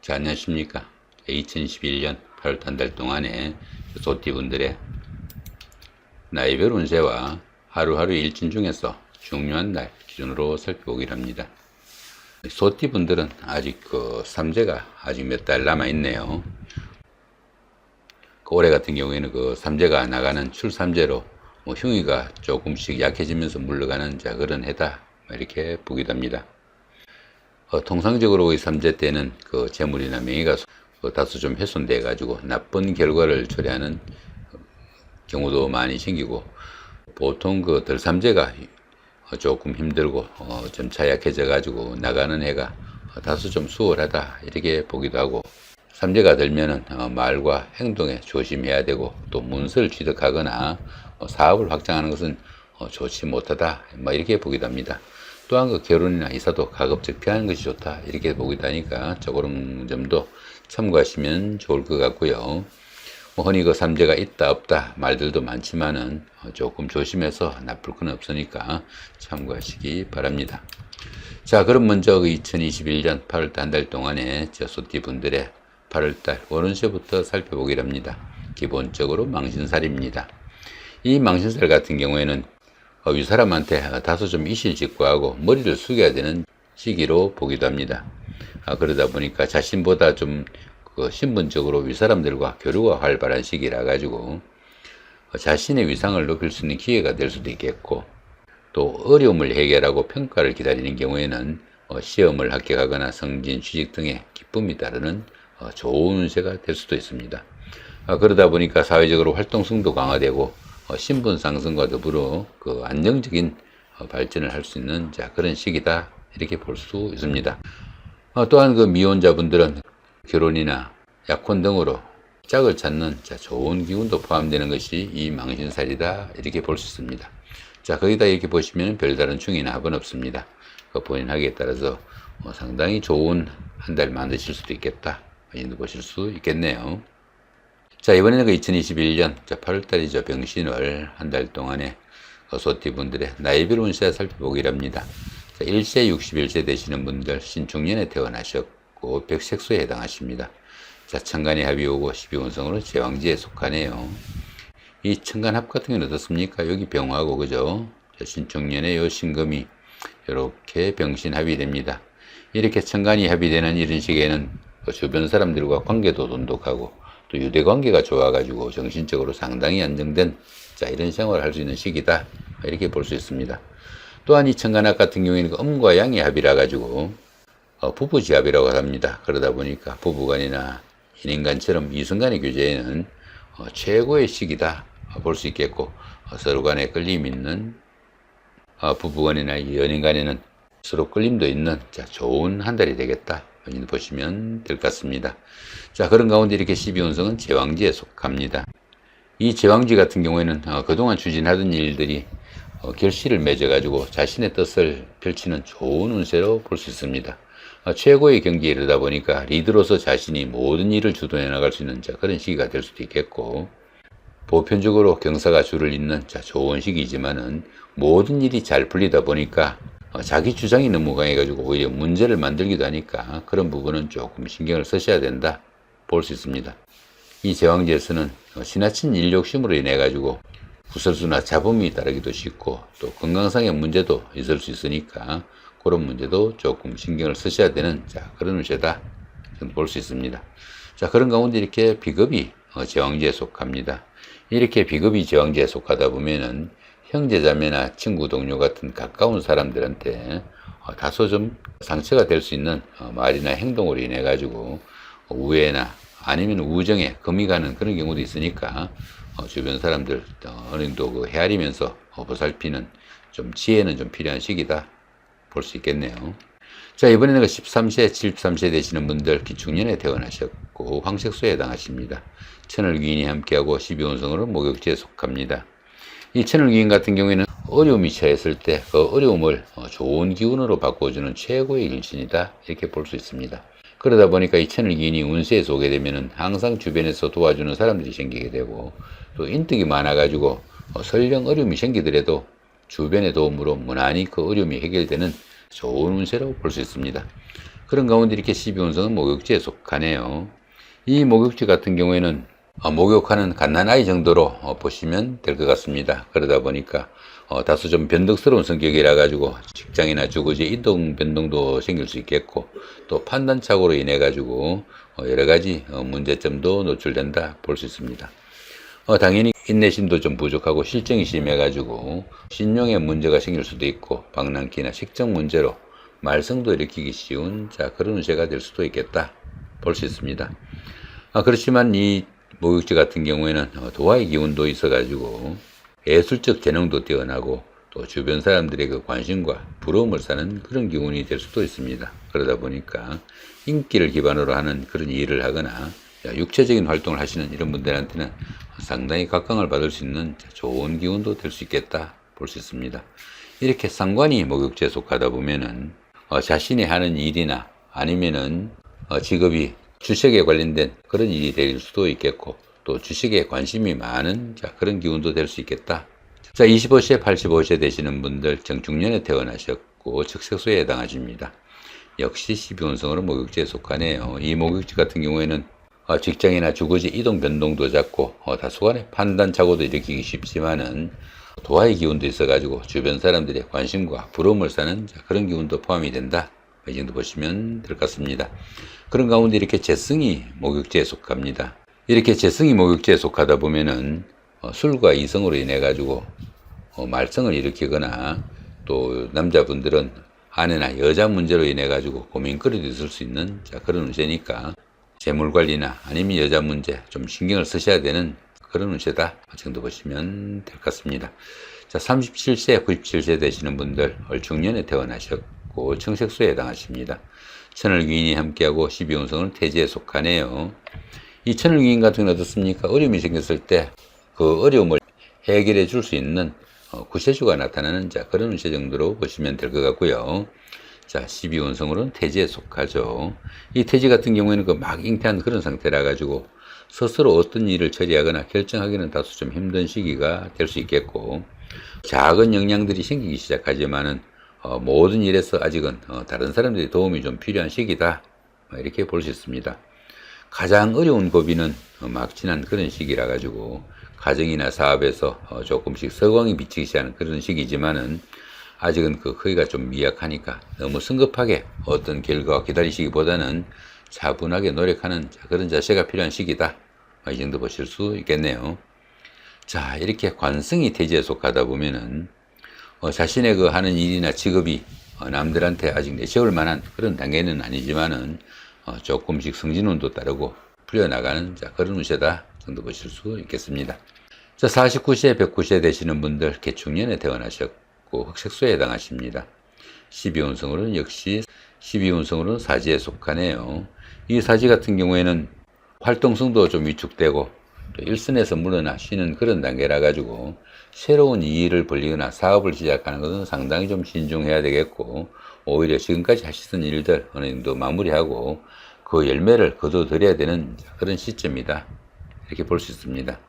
자, 안녕하십니까. 2021년 8월 한 달 동안에 소띠분들의 나이별 운세와 하루하루 일진 중에서 중요한 날 기준으로 살펴보기로 합니다. 소띠분들은 아직 삼재가 아직 몇 달 남아있네요. 올해 같은 경우에는 삼재가 나가는 출삼재로 흉의가 조금씩 약해지면서 물러가는 그런 해다, 이렇게 보기도 합니다. 통상적으로 이 삼재 때는 재물이나 명예가 다소 좀 훼손돼 가지고 나쁜 결과를 초래하는 경우도 많이 생기고, 보통 덜삼재가 조금 힘들고 점차 약해져 가지고 나가는 해가 다소 좀 수월하다, 이렇게 보기도 하고, 삼재가 들면은 말과 행동에 조심해야 되고, 또 문서를 취득하거나 사업을 확장하는 것은 좋지 못하다, 이렇게 보기도 합니다. 또한 결혼이나 이사도 가급적 피하는 것이 좋다, 이렇게 보기도 하니까 그런 점도 참고하시면 좋을 것 같고요. 흔히 삼재가 있다 없다 말들도 많지만은 조금 조심해서 나쁠 건 없으니까 참고하시기 바랍니다. 자, 그럼 먼저 2021년 8월달 한 달 동안에 소띠 분들의 8월달 월운세부터 살펴보기로 합니다. 기본적으로 망신살입니다. 이 망신살 같은 경우에는 윗사람한테 다소 좀 이실직고하고 머리를 숙여야 되는 시기로 보기도 합니다. 그러다 보니까 자신보다 좀 신분적으로 윗사람들과 교류가 활발한 시기라 가지고 자신의 위상을 높일 수 있는 기회가 될 수도 있겠고, 또 어려움을 해결하고 평가를 기다리는 경우에는 시험을 합격하거나 승진, 취직 등의 기쁨이 따르는 좋은 운세가 될 수도 있습니다. 그러다 보니까 사회적으로 활동성도 강화되고 신분 상승과 더불어 안정적인 발전을 할 수 있는 그런 시기다, 이렇게 볼 수 있습니다. 또한 미혼자분들은 결혼이나 약혼 등으로 짝을 찾는 좋은 기운도 포함되는 것이 이 망신살이다, 이렇게 볼 수 있습니다. 자, 거기다 이렇게 보시면 별다른 충이나 합은 없습니다. 본인 하기에 따라서 상당히 좋은 한 달 만드실 수도 있겠다, 이렇게 보실 수 있겠네요. 자, 이번에는 2021년 8월달이죠. 병신월 한 달 동안에 소띠분들의 나이별 운세 살펴보기로 합니다. 자, 1세 61세 되시는 분들, 신축년에 태어나셨고 백색소에 해당하십니다. 자, 천간이 합이 오고 12운성으로 제왕지에 속하네요. 이 천간합 같은 경우는 어떻습니까? 여기 병화고, 그죠? 자, 신축년에 요 신금이 이렇게 병신합이 됩니다. 이렇게 천간이 합이 되는 이런 시기에는 주변 사람들과 관계도 돈독하고, 또 유대관계가 좋아가지고 정신적으로 상당히 안정된 이런 생활을 할 수 있는 시기다, 이렇게 볼 수 있습니다. 또한 이 천간합 같은 경우에는 음과 양의 합이라 가지고 부부지합이라고 합니다. 그러다 보니까 부부간이나 인인간처럼 이성간의 교제에는 최고의 시기다 볼 수 있겠고, 서로 간에 끌림 있는 부부간이나 연인간에는 서로 끌림도 있는 좋은 한 달이 되겠다, 보시면 될 것 같습니다. 자, 그런 가운데 이렇게 12운성은 제왕지에 속합니다. 이 제왕지 같은 경우에는 그동안 추진하던 일들이 결실을 맺어가지고 자신의 뜻을 펼치는 좋은 운세로 볼 수 있습니다. 최고의 경지에 이르다 보니까 리더로서 자신이 모든 일을 주도해 나갈 수 있는 그런 시기가 될 수도 있겠고, 보편적으로 경사가 줄을 잇는 좋은 시기이지만은 모든 일이 잘 풀리다 보니까 자기 주장이 너무 강해가지고 오히려 문제를 만들기도 하니까 그런 부분은 조금 신경을 쓰셔야 된다, 볼 수 있습니다. 이 제왕지에서는 지나친 일 욕심으로 인해 가지고 구설수나 잡음이 따르기도 쉽고, 또 건강상의 문제도 있을 수 있으니까 그런 문제도 조금 신경을 쓰셔야 되는 그런 운세다, 볼 수 있습니다. 자, 그런 가운데 이렇게 비겁이 제왕지에 속합니다. 이렇게 비겁이 제왕지에 속하다 보면은 형제자매나 친구 동료 같은 가까운 사람들한테 다소 좀 상처가 될 수 있는 말이나 행동으로 인해 가지고 우애나 아니면 우정에 금이 가는 그런 경우도 있으니까 주변 사람들 어느 정도 헤아리면서 보살피는 좀 지혜는 좀 필요한 시기다, 볼 수 있겠네요. 자, 이번에는 13세, 73세 되시는 분들, 기축년에 태어나셨고 황색소에 해당하십니다. 천을귀인이 함께하고 12운성으로 목욕지에 속합니다. 이 천을귀인 같은 경우에는 어려움이 처했을 때 그 어려움을 좋은 기운으로 바꿔주는 최고의 일신이다, 이렇게 볼 수 있습니다. 그러다 보니까 이 천을귀인이 운세에 속게 되면은 항상 주변에서 도와주는 사람들이 생기게 되고, 또 인덕이 많아가지고 설령 어려움이 생기더라도 주변의 도움으로 무난히 그 어려움이 해결되는 좋은 운세라고 볼 수 있습니다. 그런 가운데 이렇게 12운성은 목욕지에 속하네요. 이 목욕지 같은 경우에는 목욕하는 갓난아이 정도로 보시면 될 것 같습니다. 그러다 보니까 다소 좀 변덕스러운 성격이라 가지고 직장이나 주거지 이동 변동도 생길 수 있겠고, 또 판단착오로 인해 가지고 여러 가지 문제점도 노출된다 볼 수 있습니다. 당연히 인내심도 좀 부족하고 실정이 심해 가지고 신용에 문제가 생길 수도 있고, 방랑기나 식정 문제로 말썽도 일으키기 쉬운 그런 운세가 될 수도 있겠다 볼 수 있습니다. 그렇지만 이 목욕지 같은 경우에는 도화의 기운도 있어 가지고 예술적 재능도 뛰어나고, 또 주변 사람들의 그 관심과 부러움을 사는 그런 기운이 될 수도 있습니다. 그러다 보니까 인기를 기반으로 하는 그런 일을 하거나 육체적인 활동을 하시는 이런 분들한테는 상당히 각광을 받을 수 있는 좋은 기운도 될 수 있겠다 볼 수 있습니다. 이렇게 상관이 목욕지에 속하다 보면은 자신이 하는 일이나 아니면은 직업이 주식에 관련된 그런 일이 될 수도 있겠고, 또 주식에 관심이 많은 그런 기운도 될 수 있겠다. 25세, 85세 되시는 분들 정중년에 태어나셨고 적색수에 해당하십니다. 역시 12운성으로 목욕지에 속하네요. 이 목욕지 같은 경우에는 직장이나 주거지 이동 변동도 작고 다소간의 판단 착오도 일으키기 쉽지만은 도화의 기운도 있어가지고 주변 사람들의 관심과 부러움을 사는 그런 기운도 포함이 된다. 이 정도 보시면 될 것 같습니다. 그런 가운데 이렇게 재성이 목욕지에 속합니다. 이렇게 재성이 목욕지에 속하다 보면은 술과 이성으로 인해 가지고 말썽을 일으키거나, 또 남자분들은 아내나 여자 문제로 인해 가지고 고민거리도 있을 수 있는 그런 운세니까 재물 관리나 아니면 여자 문제 좀 신경을 쓰셔야 되는 그런 운세다 정도 보시면 될 것 같습니다. 37세, 97세 되시는 분들 얼중년에 태어나셨고 청색수에 해당하십니다. 천을귀인이 함께하고 12운성은 태지에 속하네요. 이 천을귀인 같은 경우는 어떻습니까? 어려움이 생겼을 때 그 어려움을 해결해 줄 수 있는 구세주가 나타나는 그런 운세 정도로 보시면 될 것 같고요. 12운성으로는 태지에 속하죠. 이 태지 같은 경우에는 막 잉태한 그런 상태라 가지고 스스로 어떤 일을 처리하거나 결정하기는 다소 좀 힘든 시기가 될 수 있겠고, 작은 영향들이 생기기 시작하지만은 모든 일에서 아직은 다른 사람들의 도움이 좀 필요한 시기다 이렇게 볼 수 있습니다. 가장 어려운 고비는 막 지난 그런 시기라 가지고 가정이나 사업에서 조금씩 서광이 비치기 시작하는 그런 시기지만은 아직은 거기가 좀 미약하니까 너무 성급하게 어떤 결과가 기다리시기보다는 차분하게 노력하는 그런 자세가 필요한 시기다. 이 정도 보실 수 있겠네요. 이렇게 관성이 태지에 속하다 보면은 자신의 그 하는 일이나 직업이 남들한테 아직 내세울 만한 그런 단계는 아니지만은 조금씩 승진운도 따르고 풀려나가는 그런 운세다 정도 보실 수 있겠습니다. 49세, 109세 되시는 분들 개축년에 태어나셨고 흑색수에 해당하십니다. 12운성으로는 역시 12운성으로는 사지에 속하네요. 이 사지 같은 경우에는 활동성도 좀 위축되고 또 일선에서 물러나 쉬는 그런 단계라 가지고 새로운 일을 벌리거나 사업을 시작하는 것은 상당히 좀 신중해야 되겠고, 오히려 지금까지 하시던 일들 어느 정도 마무리하고 그 열매를 거둬들여야 되는 그런 시점이다 이렇게 볼 수 있습니다.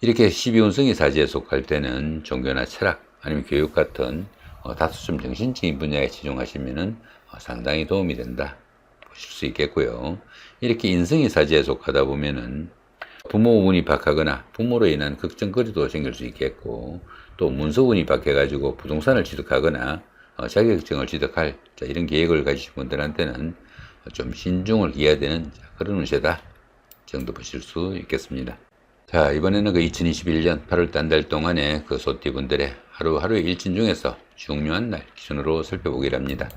이렇게 12운성이 사지에 속할 때는 종교나 철학 아니면 교육 같은 다소 좀 정신적인 분야에 치중하시면은 상당히 도움이 된다 보실 수 있겠고요. 이렇게 인성이 사지에 속하다 보면은 부모 운이 박하거나 부모로 인한 걱정거리도 생길 수 있겠고, 또 문서운이 박해가지고 부동산을 취득하거나 자격증을 취득할 이런 계획을 가지신 분들한테는 좀 신중을 기해야 되는 그런 운세다 정도 보실 수 있겠습니다. 이번에는 2021년 8월 한 달 동안의 소띠분들의 하루하루의 일진 중에서 중요한 날 기준으로 살펴보기를 합니다.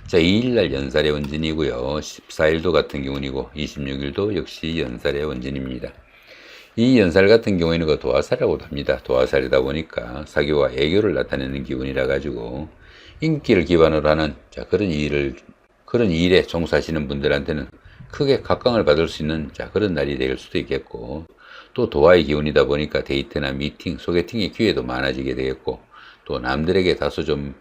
2일날 연살의 원진이고요. 14일도 같은 기운이고 26일도 역시 연살의 원진입니다. 이 연살 같은 경우에는 도화살이라고도 합니다. 도화살이다 보니까 사교와 애교를 나타내는 기운이라 가지고 인기를 기반으로 하는 그런 일에 종사하시는 분들한테는 크게 각광을 받을 수 있는 그런 날이 될 수도 있겠고, 또 도화의 기운이다 보니까 데이트나 미팅, 소개팅의 기회도 많아지게 되겠고, 또 남들에게 다소 좀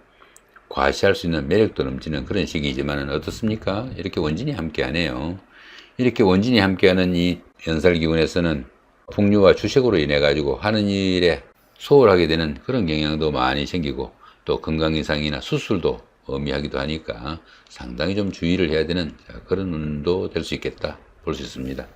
과시할 수 있는 매력도 넘치는 그런 시기이지만은 어떻습니까? 이렇게 원진이 함께하네요. 이렇게 원진이 함께하는 이 연살 기운에서는 풍류와 주식으로 인해 가지고 하는 일에 소홀하게 되는 그런 경향도 많이 생기고, 또 건강 이상이나 수술도 의미하기도 하니까 상당히 좀 주의를 해야 되는 그런 운도 될 수 있겠다 볼 수 있습니다.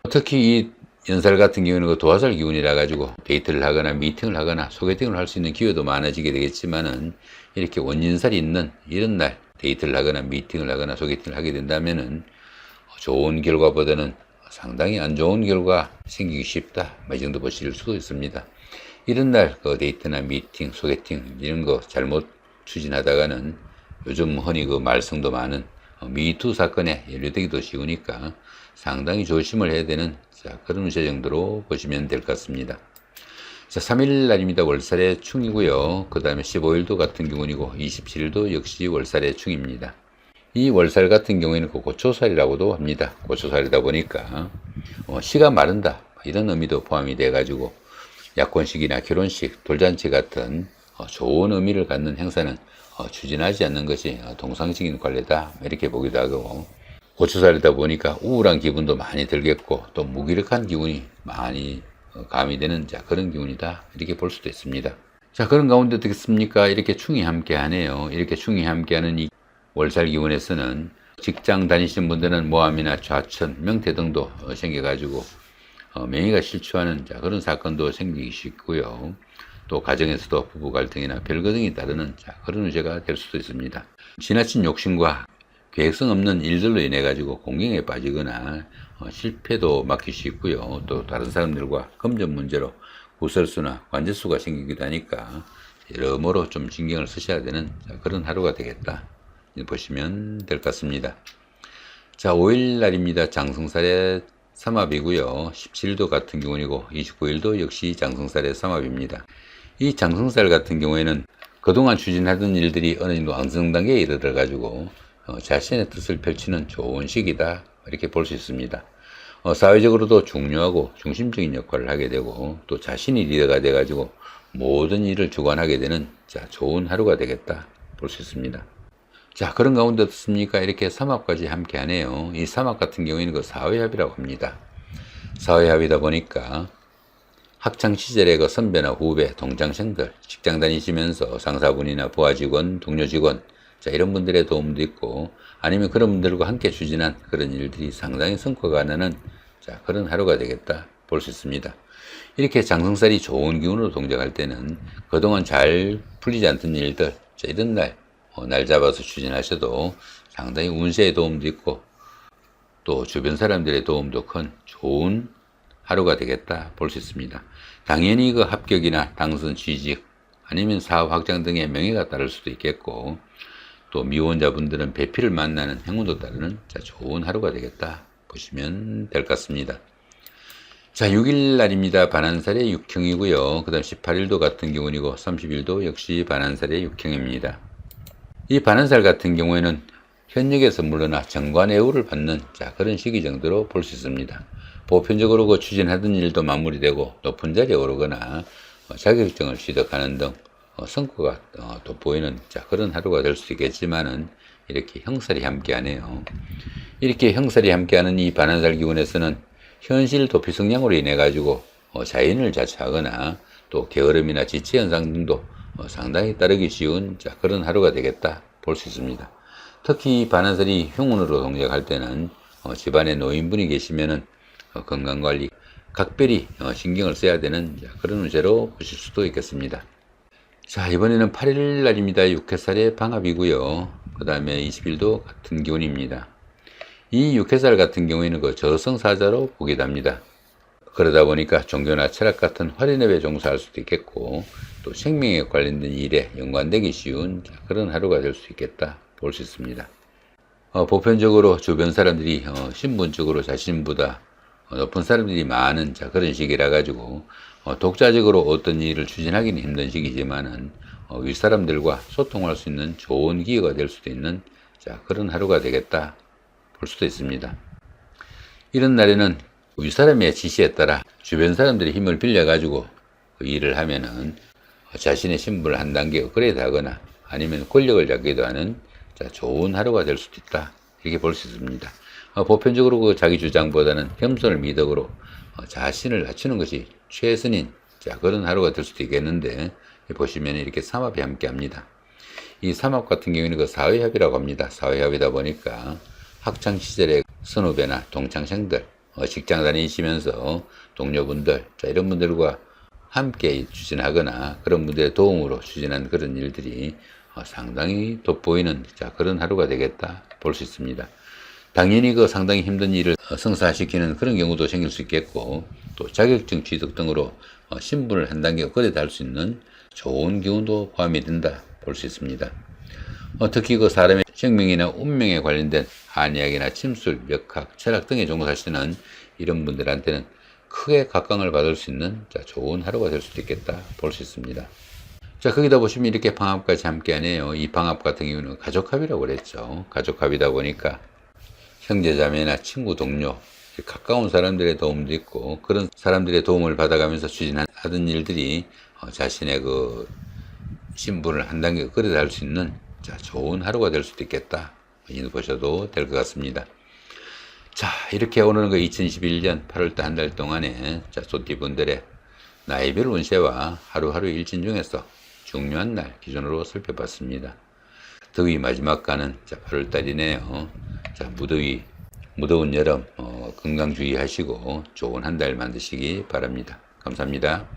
특히 이 연살 같은 경우는 그 도화살 기운이라 가지고 데이트를 하거나 미팅을 하거나 소개팅을 할 수 있는 기회도 많아지게 되겠지만은 이렇게 원진살이 있는 이런 날 데이트를 하거나 미팅을 하거나 소개팅을 하게 된다면은 좋은 결과보다는 상당히 안 좋은 결과 생기기 쉽다. 이 정도 보실 수도 있습니다. 이런 날 그 데이트나 미팅, 소개팅 이런 거 잘못 추진하다가는 요즘 흔히 그 말썽도 많은 미투 사건에 연루되기도 쉬우니까 상당히 조심을 해야 되는 그런 운세 정도로 보시면 될 것 같습니다. 자, 3일 날입니다. 월살의 충이고요. 그 다음에 15일도 같은 경우이고 27일도 역시 월살의 충입니다. 이 월살 같은 경우에는 그 고초살이라고도 합니다. 고초살이다 보니까 시가 마른다 이런 의미도 포함이 돼 가지고 약혼식이나 결혼식, 돌잔치 같은 좋은 의미를 갖는 행사는 추진하지 않는 것이 동상적인 관례다 이렇게 보기도 하고, 고초살이다 보니까 우울한 기분도 많이 들겠고 또 무기력한 기분이 많이 가미되는 그런 기운이다 이렇게 볼 수도 있습니다. 자, 그런 가운데 어떻겠습니까? 이렇게 충이 함께 하네요. 이렇게 충이 함께하는 이 월살 기운에서는 직장 다니시는 분들은 모함이나 좌천, 명태 등도 생겨가지고 명의가 실추하는 그런 사건도 생기기 쉽고요. 또 가정에서도 부부 갈등이나 별거 등이 따르는 그런 운세가 될 수도 있습니다. 지나친 욕심과 계획성 없는 일들로 인해 가지고 공경에 빠지거나 실패도 맡기 쉽고요. 또 다른 사람들과 금전 문제로 구설수나 관제수가 생기기도 하니까 여러모로 좀 신경을 쓰셔야 되는 그런 하루가 되겠다 보시면 될 것 같습니다. 자, 5일 날입니다. 장성살의 삼합이고요. 17일도 같은 경우이고 29일도 역시 장성살의 삼합입니다. 이 장성살 같은 경우에는 그동안 추진하던 일들이 어느 정도 완성 단계에 이르러 가지고 자신의 뜻을 펼치는 좋은 시기다 이렇게 볼 수 있습니다. 사회적으로도 중요하고 중심적인 역할을 하게 되고 또 자신이 리더가 돼 가지고 모든 일을 주관하게 되는 좋은 하루가 되겠다 볼 수 있습니다. 자, 그런 가운데 어떻습니까? 이렇게 삼합까지 함께 하네요. 이 삼합 같은 경우에는 그 사회합이라고 합니다. 사회합이다 보니까 학창 시절의 그 선배나 후배, 동창생들, 직장 다니시면서 상사분이나 부하 직원, 동료 직원, 이런 분들의 도움도 있고, 아니면 그런 분들과 함께 추진한 그런 일들이 상당히 성과가 나는 그런 하루가 되겠다 볼 수 있습니다. 이렇게 장성살이 좋은 기운으로 동작할 때는 그동안 잘 풀리지 않던 일들, 이런 날 잡아서 추진하셔도 상당히 운세의 도움도 있고 또 주변 사람들의 도움도 큰 좋은 하루가 되겠다 볼 수 있습니다. 당연히 그 합격이나 당선, 취직 아니면 사업 확장 등의 명예가 따를 수도 있겠고, 또 미혼자분들은 배필을 만나는 행운도 따르는 좋은 하루가 되겠다 보시면 될 것 같습니다. 자, 6일 날입니다. 반한살의 육형이고요. 그 다음 18일도 같은 경우이고 30일도 역시 반한살의 육형입니다. 이 반한살 같은 경우에는 현역에서 물러나 정관애우를 받는 그런 시기 정도로 볼 수 있습니다. 보편적으로 그 추진하던 일도 마무리되고 높은 자리에 오르거나 자격증을 취득하는 등 성과가 돋보이는 그런 하루가 될 수 있겠지만은 이렇게 형살이 함께하네요. 이렇게 형살이 함께하는 이 반한살 기운에서는 현실 도피 성향으로 인해 가지고 자연을 자처하거나 또 게으름이나 지체 현상 등도 상당히 따르기 쉬운 그런 하루가 되겠다 볼 수 있습니다. 특히 반한살이 흉운으로 동작할 때는 집안에 노인분이 계시면은 건강관리 각별히 신경을 써야 되는 그런 운세로 보실 수도 있겠습니다. 자, 이번에는 8일 날입니다. 육해살의 방합이고요. 그 다음에 20일도 같은 기운입니다. 이 육해살 같은 경우에는 그 저승사자로 보기도 합니다. 그러다 보니까 종교나 철학 같은 활인업에 종사할 수도 있겠고 또 생명에 관련된 일에 연관되기 쉬운 그런 하루가 될 수 있겠다 볼 수 있습니다. 보편적으로 주변 사람들이 신분적으로 자신보다 높은 사람들이 많은 그런 시기라 가지고 독자적으로 어떤 일을 추진하기는 힘든 시기지만은 윗사람들과 소통할 수 있는 좋은 기회가 될 수도 있는 그런 하루가 되겠다 볼 수도 있습니다. 이런 날에는 윗사람의 지시에 따라 주변 사람들의 힘을 빌려 가지고 그 일을 하면은 자신의 신분을 한 단계 업그레이드 하거나 아니면 권력을 잡기도 하는 좋은 하루가 될 수도 있다 이렇게 볼 수 있습니다. 보편적으로 그 자기 주장보다는 겸손을 미덕으로 자신을 낮추는 것이 최선인 그런 하루가 될 수도 있겠는데, 보시면 이렇게 삼합이 함께 합니다. 이 삼합 같은 경우에는 그 사회협이라고 합니다. 사회협이다 보니까 학창 시절에 선후배나 동창생들, 직장 다니시면서 동료분들, 자, 이런 분들과 함께 추진하거나 그런 분들의 도움으로 추진한 그런 일들이 상당히 돋보이는 그런 하루가 되겠다 볼 수 있습니다. 당연히 그 상당히 힘든 일을 성사시키는 그런 경우도 생길 수 있겠고, 또 자격증 취득 등으로 신분을 한 단계 업그레이드 할 수 있는 좋은 기운도 포함이 된다 볼 수 있습니다. 특히 그 사람의 생명이나 운명에 관련된 한의학이나 침술, 역학, 철학 등에 종사하시는 이런 분들한테는 크게 각광을 받을 수 있는 좋은 하루가 될 수도 있겠다 볼 수 있습니다. 자, 거기다 보시면 이렇게 방합까지 함께 하네요. 이 방합 같은 경우는 가족합이라고 그랬죠. 가족합이다 보니까 형제자매나 친구, 동료, 가까운 사람들의 도움도 있고, 그런 사람들의 도움을 받아가면서 추진하던 일들이 자신의 그 신분을 한 단계 업그레이드 할 수 있는 좋은 하루가 될 수도 있겠다, 이렇게 보셔도 될 것 같습니다. 자, 이렇게 오늘은 그 2021년 8월달 한 달 동안에 소띠분들의 나이별 운세와 하루하루 일진 중에서 중요한 날 기준으로 살펴봤습니다. 더위 마지막 가는 8월달이네요. 자, 무더운 여름 건강 주의하시고 좋은 한 달 만드시기 바랍니다. 감사합니다.